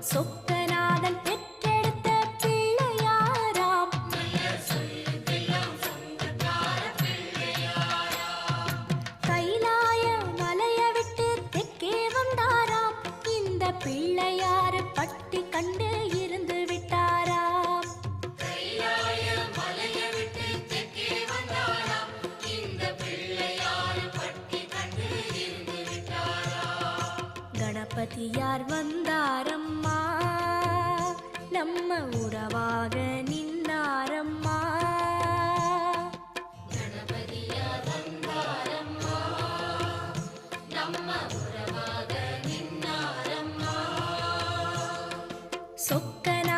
சொக்கநாதன் பெற்றெடுத்த பிள்ளையாராம். கைலாய மலைய விட்டு தெற்கே வந்தாராம். இந்த பிள்ளையாரு பட்டி கண்டு இருந்து விட்டாராம். கணபதியார் வந்தாரம்மா, நம்ம உறவாக நின்னாரம்மா. கணபதியார் வந்தாரம்மா, நம்ம உறவாக நின்னாரம்மா. சொக்கன